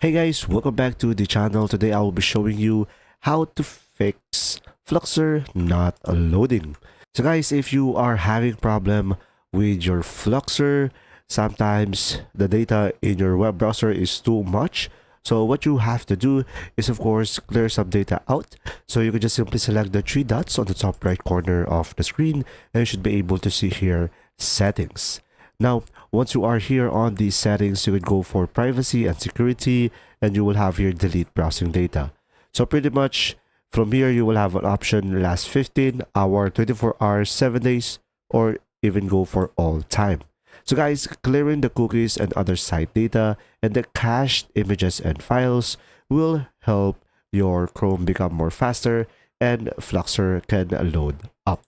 Hey guys, welcome back to the channel. Today I will be showing you how to fix Fluxer not loading. So guys, if you are having problem with your Fluxer, sometimes the data in your web browser is too much. So what you have to do is of course clear some data out. So you can just simply select the three dots on the top right corner of the screen and you should be able to see here settings. Now, once you are here on these settings, you would go for privacy and security, and you will have here delete browsing data. So pretty much from here, you will have an option last 15 hour, 24 hours, 7 days, or even go for all time. So guys, clearing the cookies and other site data and the cached images and files will help your Chrome become more faster and Fluxer can load up.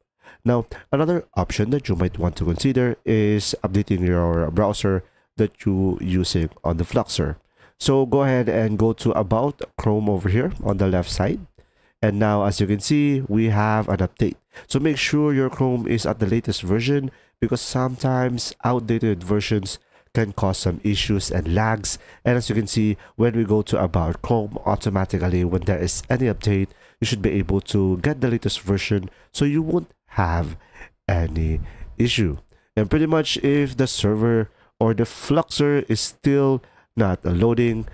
Now, another option that you might want to consider is updating your browser that you're using on the Fluxer. So go ahead and go to About Chrome over here on the left side. And now, as you can see, we have an update. So make sure your Chrome is at the latest version because sometimes outdated versions can cause some issues and lags. And as you can see, when we go to About Chrome, automatically when there is any update, you should be able to get the latest version so you won't have any issue. And pretty much if the server or the Fluxer is still not loading,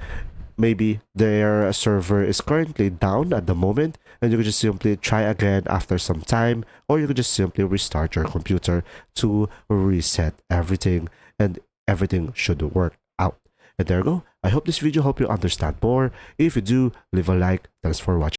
maybe their server is currently down at the moment and you can just simply try again after some time, or you can just simply restart your computer to reset everything and everything should work out. And there you go. I hope this video helped you understand more. If you do, leave a like. Thanks for watching.